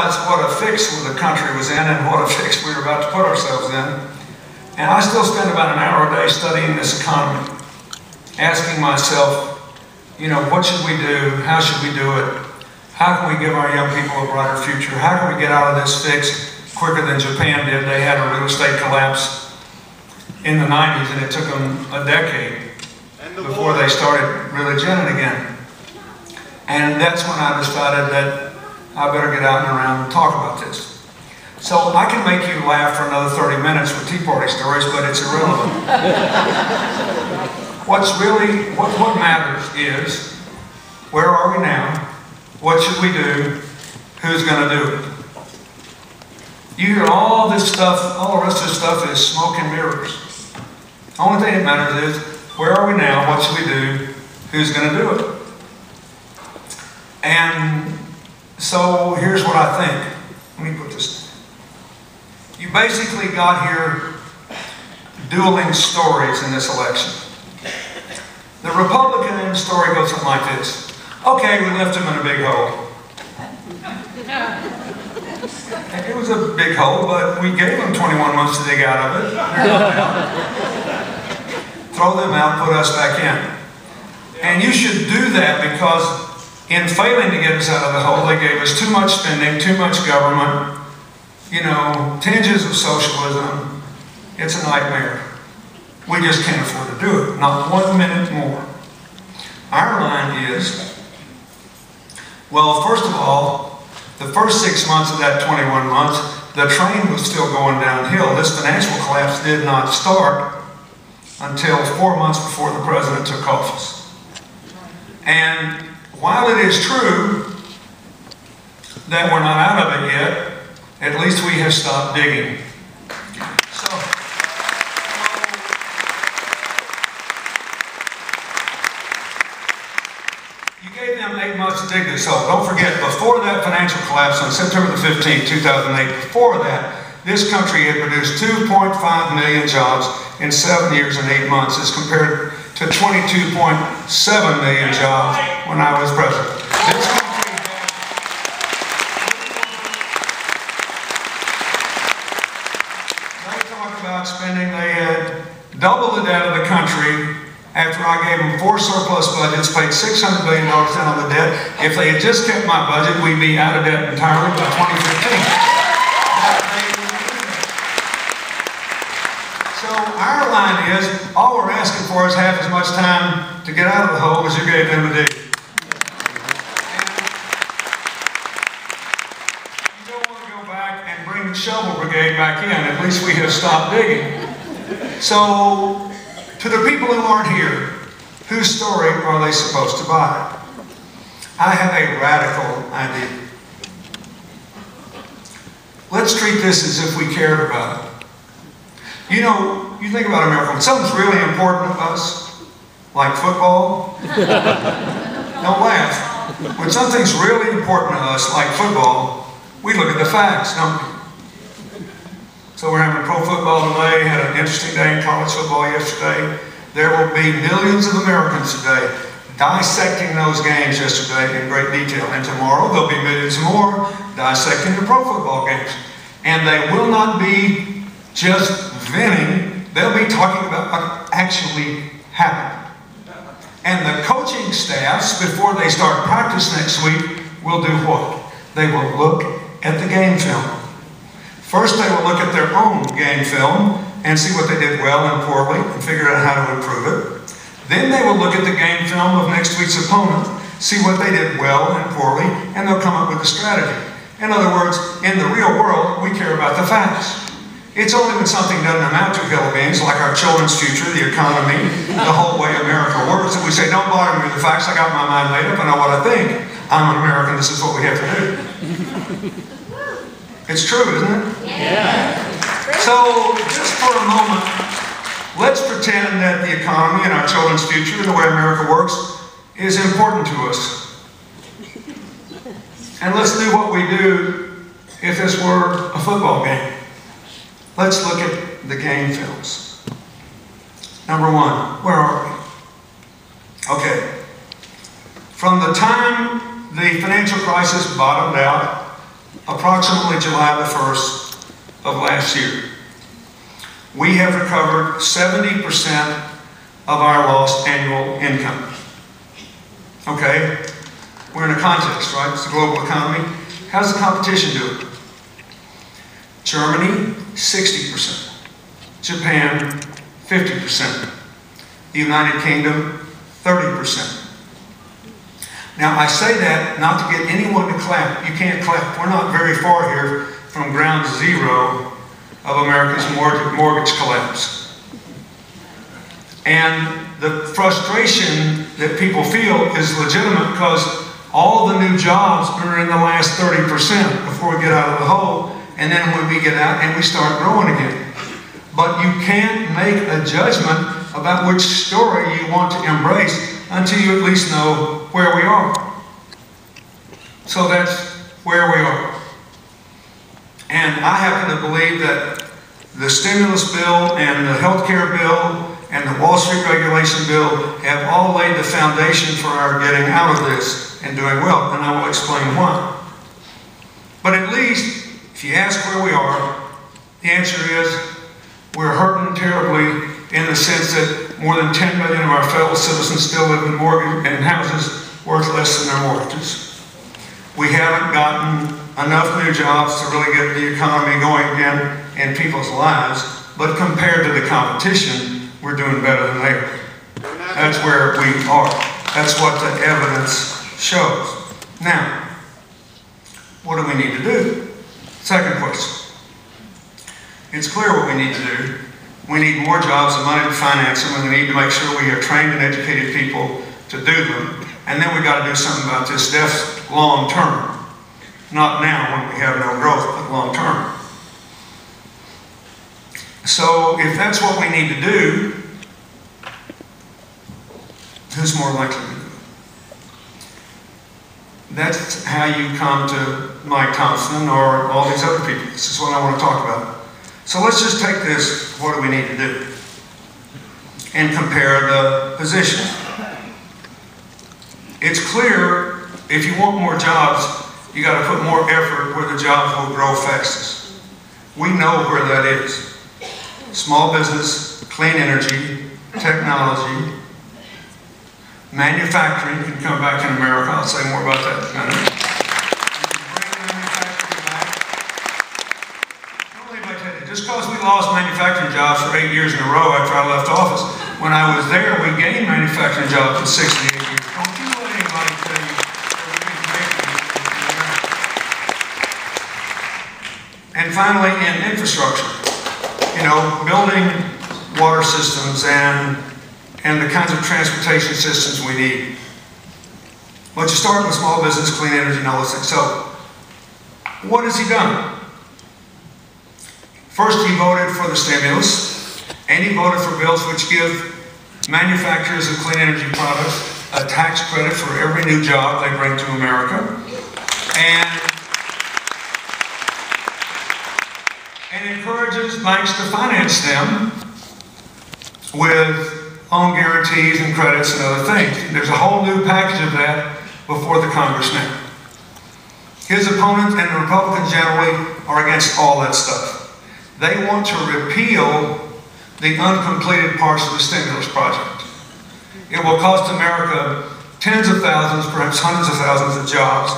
realized what a fix the country was in and what a fix we were about to put ourselves in. And I still spend about an hour a day studying this economy, asking myself, you know, what should we do? How should we do it? How can we give our young people a brighter future? How can we get out of this fix quicker than Japan did? They had a real estate collapse in the 90s, and it took them a decade before they started really ginning again. And that's when I decided that I better get out and around and talk about this. So I can make you laugh for another 30 minutes with Tea Party stories, but it's irrelevant. What matters is, where are we now? What should we do? Who's going to do it? You hear all this stuff, all the rest of this stuff is smoke and mirrors. The only thing that matters is, where are we now? What should we do? Who's going to do it? And so here's what I think. Let me put this. You basically got here dueling stories in this election. The Republican story goes something like this. Okay, we left him in a big hole. It was a big hole, but we gave him 21 months to dig out of it. They're not out. Throw them out, put us back in. And you should do that because in failing to get us out of the hole, they gave us too much spending, too much government, you know, tinges of socialism. It's a nightmare. We just can't afford to do it, not 1 minute more. Our line is, well, first of all, the first 6 months of that 21 months, the train was still going downhill. This financial collapse did not start until 4 months before the president took office. And while it is true that we're not out of it yet, at least we have stopped digging. So, you gave them 8 months to dig this hole. Don't forget, before that financial collapse on September the 15th, 2008, before that, this country had produced 2.5 million jobs in 7 years and 8 months as compared to 22.7 million jobs when I was president. This country they talk about spending, they had doubled the debt of the country after I gave them 4 surplus budgets, paid $600 billion down on the debt. If they had just kept my budget, we'd be out of debt entirely by 2015. So our line is, all we're asking for is half as much time to get out of the hole as you gave them to dig. And you don't want to go back and bring the shovel brigade back in. At least we have stopped digging. So, to the people who aren't here, whose story are they supposed to buy? I have a radical idea. Let's treat this as if we cared about it. You know, you think about America, when something's really important to us, like football, don't laugh. When something's really important to us, like football, we look at the facts, don't we? So we're having pro football today, had an interesting day in college football yesterday. There will be millions of Americans today dissecting those games yesterday in great detail. And tomorrow there'll be millions more dissecting the pro football games. And they will not be just venting, they'll be talking about what actually happened. And the coaching staffs, before they start practice next week, will do what? They will look at the game film. First, they will look at their own game film and see what they did well and poorly and figure out how to improve it. Then they will look at the game film of next week's opponent, see what they did well and poorly, and they'll come up with a strategy. In other words, in the real world, we care about the facts. It's only when something doesn't amount to hill beans, like our children's future, the economy, the whole way America works, that we say, don't bother me with the facts, I got my mind made up, I know what I think. I'm an American, this is what we have to do. It's true, isn't it? Yeah. So, just for a moment, let's pretend that the economy and our children's future, the way America works, is important to us. And let's do what we do if this were a football game. Let's look at the game films. Number one, where are we? Okay. From the time the financial crisis bottomed out approximately July the 1st of last year. We have recovered 70% of our lost annual income. Okay? We're in a context, right? It's a global economy. How's the competition doing? Germany, 60%. Japan, 50%. The United Kingdom, 30%. Now, I say that not to get anyone to clap. You can't clap. We're not very far here from ground zero of America's mortgage collapse. And the frustration that people feel is legitimate because all the new jobs are in the last 30% before we get out of the hole, and then when we get out and we start growing again. But you can't make a judgment about which story you want to embrace until you at least know where we are. So that's where we are. And I happen to believe that the stimulus bill and the health care bill and the Wall Street regulation bill have all laid the foundation for our getting out of this and doing well, and I will explain why. But at least, if you ask where we are, the answer is we're hurting terribly in the sense that more than 10 million of our fellow citizens still live in houses worth less than their mortgages. We haven't gotten enough new jobs to really get the economy going again in people's lives, but compared to the competition, we're doing better than they are. That's where we are. That's what the evidence shows. Now, what do we need to do? Second question. It's clear what we need to do. We need more jobs and money to finance them, and we need to make sure we have trained and educated people to do them. And then we've got to do something about this deficit long term. Not now when we have no growth, but long term. So if that's what we need to do, who's more likely to do it? That's how you come to Mike Thomson or all these other people. This is what I want to talk about. So let's just take this, what do we need to do? And compare the positions. It's clear, if you want more jobs, you got to put more effort where the jobs will grow fastest. We know where that is. Small business, clean energy, technology, manufacturing can come back in America. I'll say more about that in a minute. Just because we lost manufacturing jobs for 8 years in a row after I left office, when I was there, we gained manufacturing jobs for 68 years. Don't you let anybody tell you that we didn't make it. And finally, in infrastructure, building water systems and the kinds of transportation systems we need. But you start with small business, clean energy, and all those things. So, what has he done? First, he voted for the stimulus, and he voted for bills which give manufacturers of clean energy products a tax credit for every new job they bring to America, and encourages banks to finance them with loan guarantees and credits and other things. There's a whole new package of that before the Congress now. His opponents and the Republicans generally are against all that stuff. They want to repeal the uncompleted parts of the stimulus project. It will cost America tens of thousands, perhaps hundreds of thousands of jobs.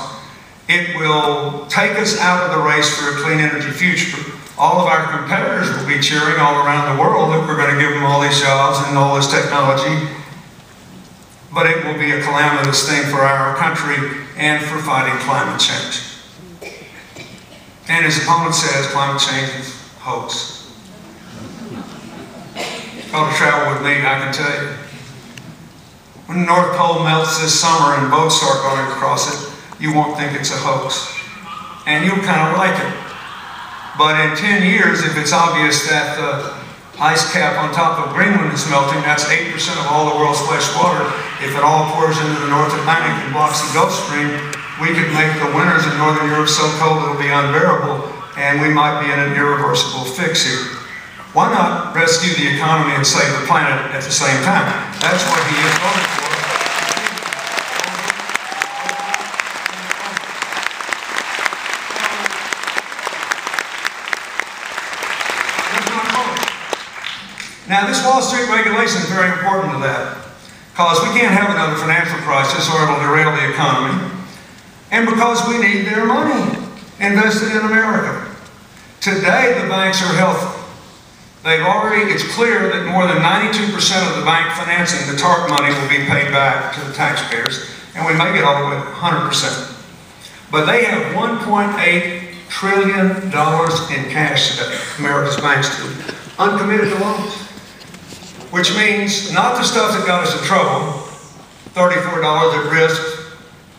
It will take us out of the race for a clean energy future. All of our competitors will be cheering all around the world that we're going to give them all these jobs and all this technology. But it will be a calamitous thing for our country and for fighting climate change. And his opponent says climate change is hoax. If you ought to travel with me, I can tell you. When the North Pole melts this summer and boats start going across it, you won't think it's a hoax. And you'll kind of like it. But in 10 years, if it's obvious that the ice cap on top of Greenland is melting, that's 8% of all the world's fresh water. If it all pours into the North Atlantic and blocks the Gulf Stream, we could make the winters in Northern Europe so cold it'll be unbearable, and we might be in an irreversible fix here. Why not rescue the economy and save the planet at the same time? That's what he is voting for. Now, this Wall Street regulation is very important to that, because we can't have another financial crisis or it'll derail the economy, and because we need their money invested in America. Today, the banks are healthy. It's clear that more than 92% of the bank financing, the TARP money, will be paid back to the taxpayers, and we may get all the way to 100%. But they have $1.8 trillion in cash today, America's banks do, uncommitted loans. Which means not the stuff that got us in trouble, $34 at risk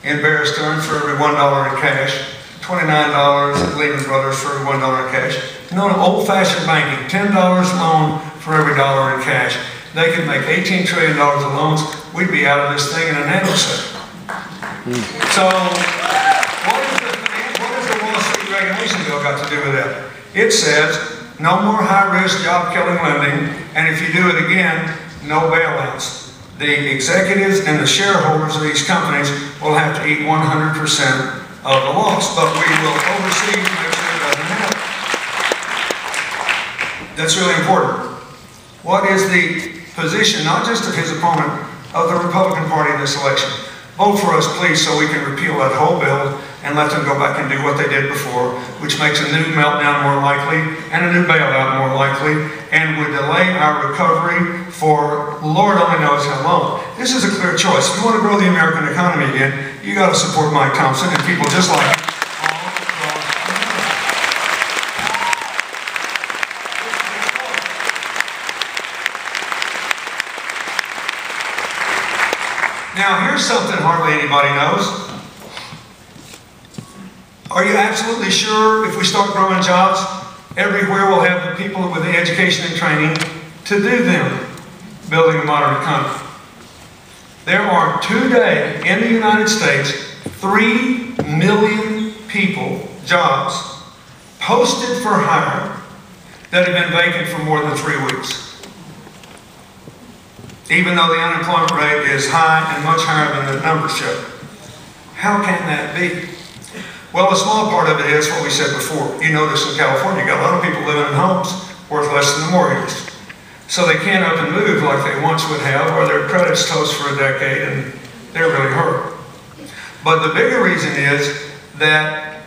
in Bear Stearns for every $1 in cash, $29 at Lehman Brothers for every $1 in cash. No, old-fashioned banking, $10 loan for every $1 in cash. They could make $18 trillion of loans. We'd be out of this thing in a nanosecond. So, what does the Wall Street regulation bill got to do with that? It says no more high-risk, job-killing lending, and if you do it again, no bailouts. The executives and the shareholders of these companies will have to eat 100% of the loss, but we will oversee to make sure it doesn't happen. That's really important. What is the position, not just of his opponent, of the Republican Party in this election? Vote for us, please, so we can repeal that whole bill and let them go back and do what they did before, which makes a new meltdown more likely and a new bailout more likely, and would delay our recovery for Lord only knows how long. This is a clear choice. If you want to grow the American economy again, you got to support Mike Thomson and people just like him. Now, here's something hardly anybody knows. Are you absolutely sure if we start growing jobs, everywhere we'll have the people with the education and training to do them, building a modern economy? There are today in the United States 3 million people, jobs, posted for hire that have been vacant for more than 3 weeks. Even though the unemployment rate is high and much higher than the numbers show. How can that be? Well, a small part of it is what we said before. You notice in California, you got a lot of people living in homes worth less than the mortgages. So they can't up and move like they once would have, or their credit's toast for a decade and they're really hurt. But the bigger reason is that,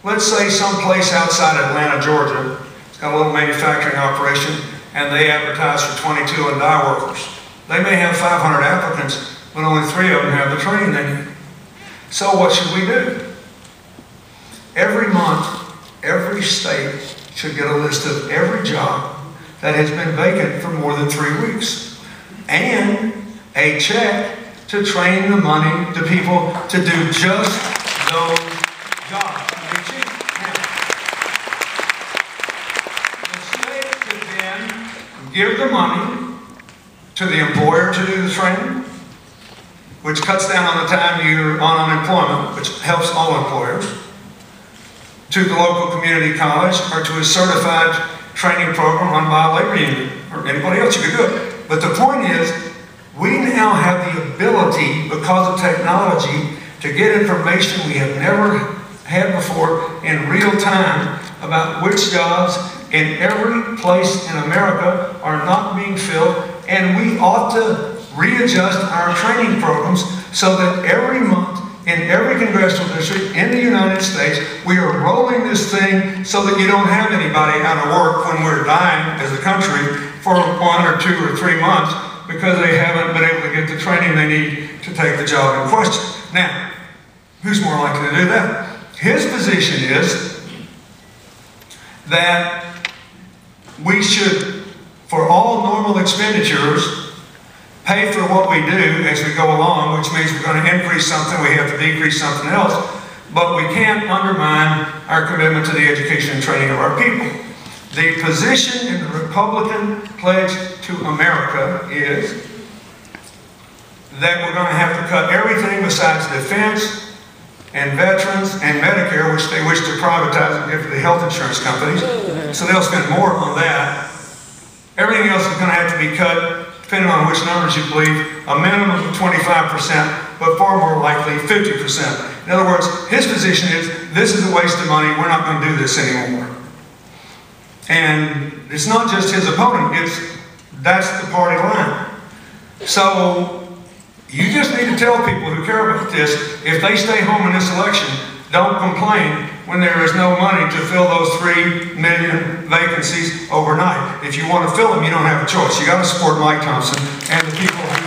let's say someplace outside Atlanta, Georgia, it's got a little manufacturing operation, and they advertise for 22 and die workers. They may have 500 applicants, but only 3 of them have the training they need. So what should we do? Every month, every state should get a list of every job that has been vacant for more than 3 weeks, and a check to train the money to people to do just those jobs. Give the money to the employer to do the training, which cuts down on the time you're on unemployment, which helps all employers, to the local community college, or to a certified training program run by a labor union, or anybody else. You can do it. But the point is, we now have the ability, because of technology, to get information we have never had before in real time about which jobs in every place in America are not being filled, and we ought to readjust our training programs so that every month in every congressional district in the United States, we are rolling this thing so that you don't have anybody out of work when we're dying as a country for 1 or 2 or 3 months because they haven't been able to get the training they need to take the job in question. Now, who's more likely to do that? His position is that we should, for all normal expenditures, pay for what we do as we go along, which means we're going to increase something, we have to decrease something else, but we can't undermine our commitment to the education and training of our people. The position in the Republican Pledge to America is that we're going to have to cut everything besides defense and veterans and Medicare, which they wish to privatize and give to the health insurance companies. So they'll spend more on that. Everything else is going to have to be cut, depending on which numbers you believe, a minimum of 25%, but far more likely 50%. In other words, his position is, this is a waste of money, we're not going to do this anymore. And it's not just his opponent, it's That's the party line. So you just need to tell people who care about this, if they stay home in this election, don't complain when there is no money to fill those 3 million vacancies overnight. If you want to fill them, you don't have a choice. You got to support Mike Thomson and the people who